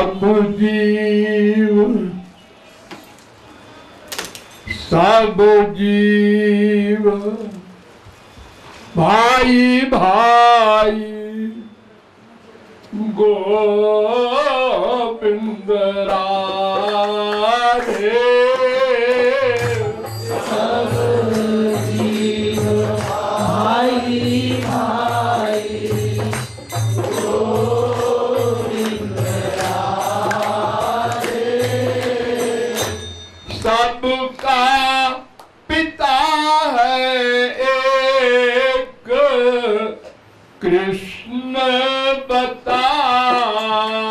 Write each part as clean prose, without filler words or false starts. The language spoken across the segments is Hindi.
सब जीव सब जीव भाई भाई गोविंद राधे। सब जीव भाई भाई गोविंद राधे। सबका पिता है एक कृष्ण बता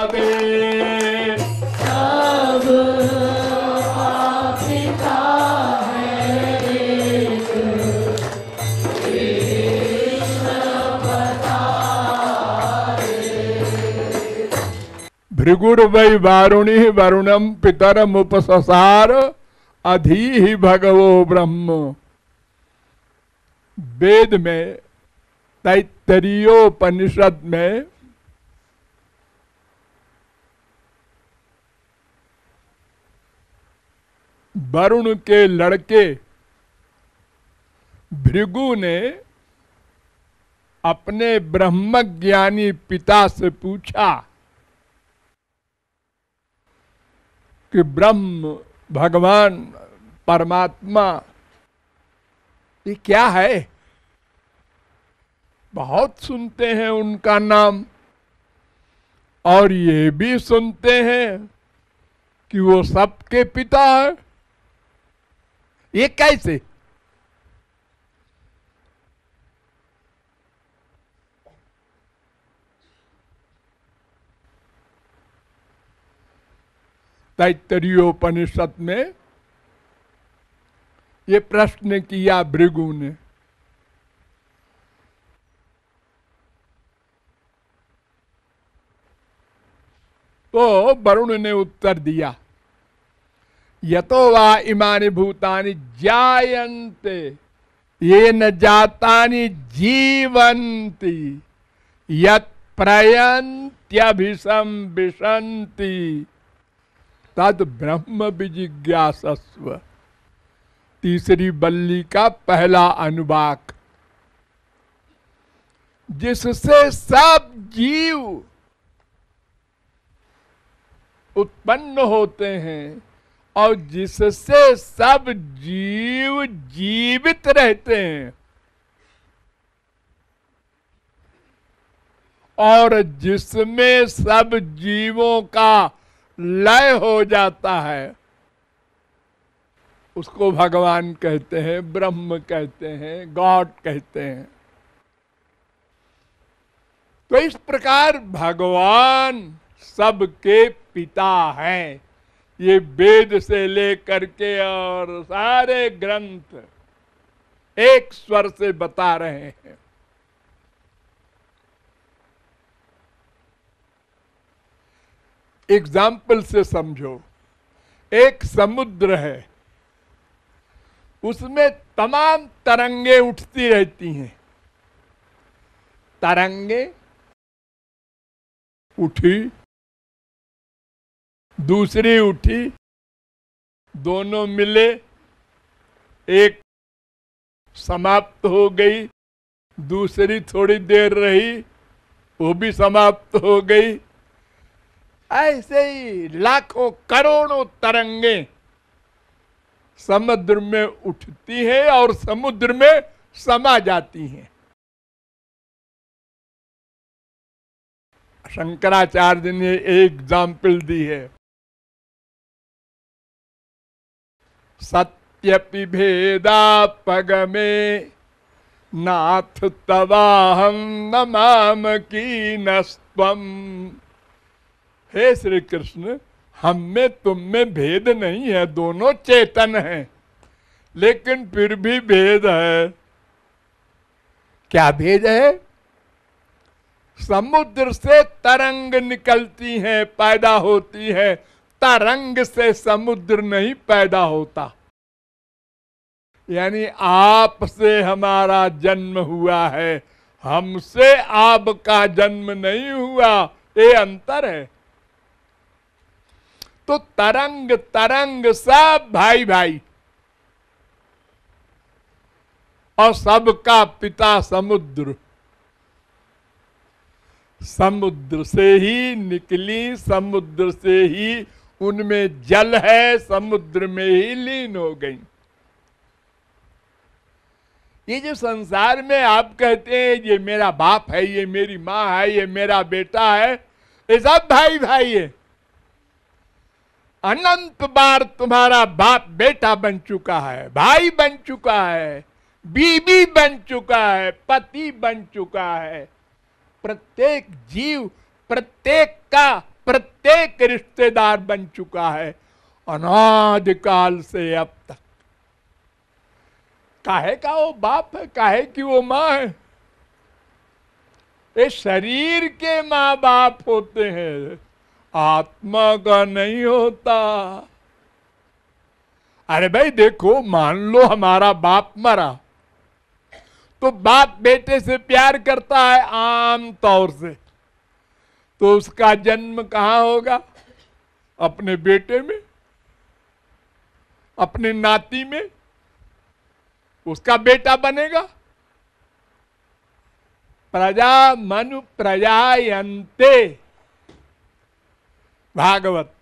दे। सबका पिता है एक कृष्ण बता दे। भृगुर्वै वारुणि वरुणम पितरमुपससार अधीहि भगवो ब्रह्म। वेद में तैत्तरीयोपनिषद में वरुण के लड़के भृगु ने अपने ब्रह्मज्ञानी पिता से पूछा कि ब्रह्म भगवान परमात्मा ये क्या है। बहुत सुनते हैं उनका नाम और ये भी सुनते हैं कि वो सबके पिता है। ये कैसे? तैत्तरीयोपनिषद में ये प्रश्न किया भृगु ने। तो वरुण ने उत्तर दिया, यतो वा इमानि भूतानि जायन्ते येन जातानि जीवन्ति यत् प्रयन्त्यभिसंविशन्ति तद ब्रह्म विजिज्ञासस्व। तीसरी बल्ली का पहला अनुवाक। जिससे सब जीव उत्पन्न होते हैं और जिससे सब जीव जीवित रहते हैं और जिसमें सब जीवों का लय हो जाता है उसको भगवान कहते हैं, ब्रह्म कहते हैं, गॉड कहते हैं। तो इस प्रकार भगवान सबके पिता हैं। ये वेद से लेकर के और सारे ग्रंथ एक स्वर से बता रहे हैं। एग्जाम्पल से समझो, एक समुद्र है, उसमें तमाम तरंगे उठती रहती हैं। तरंगे उठी, दूसरी उठी, दोनों मिले, एक समाप्त हो गई, दूसरी थोड़ी देर रही, वो भी समाप्त हो गई। ऐसे ही लाखों करोड़ों तरंगे समुद्र में उठती हैं और समुद्र में समा जाती हैं। शंकराचार्य ने एक एग्जाम्पल दी है, सत्यपि भेदापगमे नाथ तवाहम नमाम कीनस्त्वम। हे श्री कृष्ण, हम में तुम में भेद नहीं है, दोनों चेतन हैं, लेकिन फिर भी भेद है। क्या भेद है? समुद्र से तरंग निकलती हैं, पैदा होती है, तरंग से समुद्र नहीं पैदा होता। यानी आपसे हमारा जन्म हुआ है, हमसे आपका जन्म नहीं हुआ, ये अंतर है। तो तरंग तरंग सब भाई भाई, और सबका पिता समुद्र। समुद्र से ही निकली, समुद्र से ही उनमें जल है, समुद्र में ही लीन हो गई। ये जो संसार में आप कहते हैं ये मेरा बाप है, ये मेरी माँ है, ये मेरा बेटा है, ये सब भाई भाई है। अनंत बार तुम्हारा बाप बेटा बन चुका है, भाई बन चुका है, बीवी बन चुका है, पति बन चुका है। प्रत्येक जीव प्रत्येक का प्रत्येक रिश्तेदार बन चुका है अनादिकाल से अब तक। काहे का वो बाप है, काहे की वो माँ है? ये शरीर के माँ बाप होते हैं, आत्मा का नहीं होता। अरे भाई देखो, मान लो हमारा बाप मरा, तो बाप बेटे से प्यार करता है आम तौर से, तो उसका जन्म कहां होगा? अपने बेटे में, अपने नाती में, उसका बेटा बनेगा। प्रजा मनु प्रजायन्ते, भागवत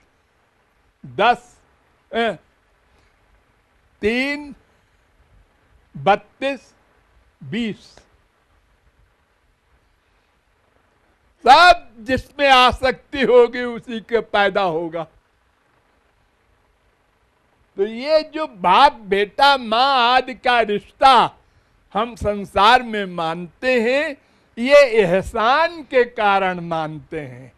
10:3-32-20। सब जिसमें आसक्ति होगी उसी के पैदा होगा। तो ये जो बाप बेटा माँ आदि का रिश्ता हम संसार में मानते हैं, ये एहसान के कारण मानते हैं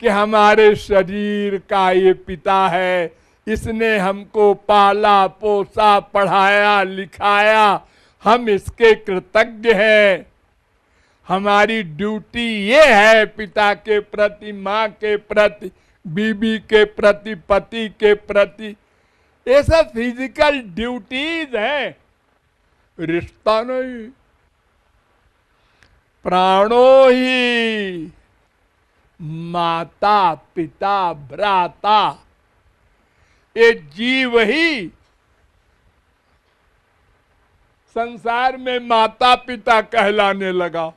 कि हमारे शरीर का ये पिता है, इसने हमको पाला पोसा पढ़ाया लिखाया, हम इसके कृतज्ञ हैं। हमारी ड्यूटी ये है पिता के प्रति, माँ के प्रति, बीबी के प्रति, पति के प्रति। ये सब फिजिकल ड्यूटीज हैं, रिश्ता नहीं। प्राणो ही माता पिता भ्राता, ये जीव ही संसार में माता पिता कहलाने लगा।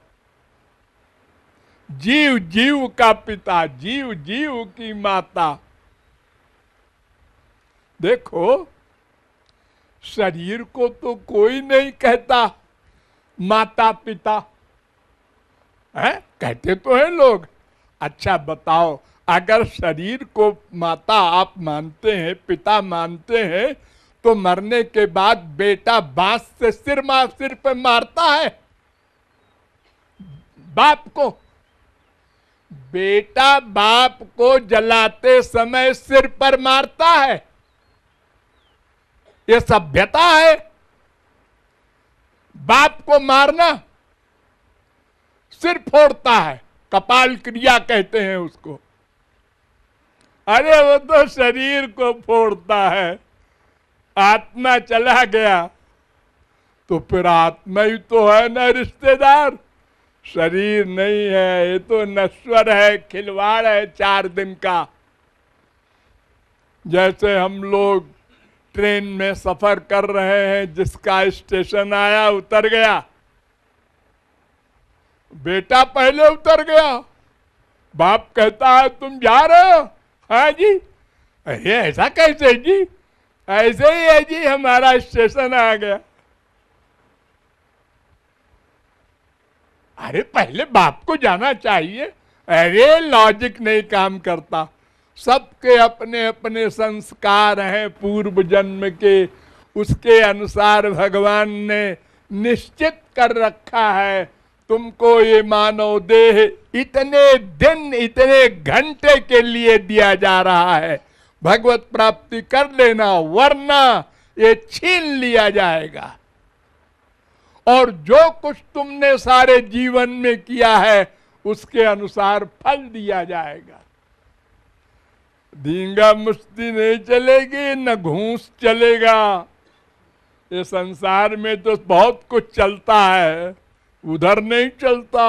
जीव जीव का पिता, जीव जीव की माता। देखो, शरीर को तो कोई नहीं कहता माता पिता है, कहते तो हैं लोग। अच्छा बताओ, अगर शरीर को माता आप मानते हैं, पिता मानते हैं, तो मरने के बाद बेटा बांस से सिर पे मारता है बाप को। बेटा बाप को जलाते समय सिर पर मारता है, ये सभ्यता है। बाप को मारना, सिर फोड़ता है, कपाल क्रिया कहते हैं उसको। अरे वो तो शरीर को फोड़ता है, आत्मा चला गया तो फिर आत्मा ही तो है ना रिश्तेदार, शरीर नहीं है। ये तो नश्वर है, खिलवाड़ है 4 दिन का। जैसे हम लोग ट्रेन में सफर कर रहे हैं, जिसका स्टेशन आया उतर गया, बेटा पहले उतर गया, बाप कहता है तुम जा रहे हो? हाँ जी। अरे ऐसा कैसे जी? ऐसे ही है जी, हमारा स्टेशन आ गया। अरे पहले बाप को जाना चाहिए। अरे लॉजिक नहीं काम करता। सबके अपने अपने संस्कार हैं पूर्व जन्म के, उसके अनुसार भगवान ने निश्चित कर रखा है। तुमको ये मानव देह इतने दिन इतने घंटे के लिए दिया जा रहा है, भगवत प्राप्ति कर लेना, वरना ये छीन लिया जाएगा। और जो कुछ तुमने सारे जीवन में किया है उसके अनुसार फल दिया जाएगा। धींगा मुश्ती नहीं चलेगी, न घूस चलेगा। ये संसार में तो बहुत कुछ चलता है, उधर नहीं चलता।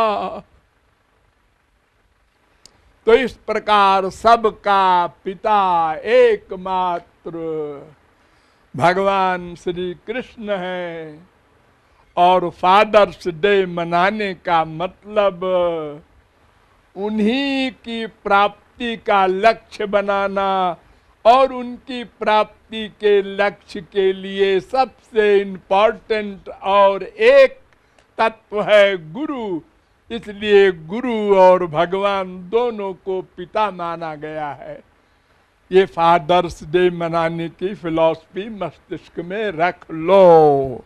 तो इस प्रकार सबका पिता एकमात्र भगवान श्री कृष्ण है। और फादर्स डे मनाने का मतलब उन्हीं की प्राप्ति का लक्ष्य बनाना, और उनकी प्राप्ति के लक्ष्य के लिए सबसे इम्पोर्टेंट और एक तत्व है गुरु। इसलिए गुरु और भगवान दोनों को पिता माना गया है। ये फादर्स डे मनाने की फिलॉसफी मस्तिष्क में रख लो।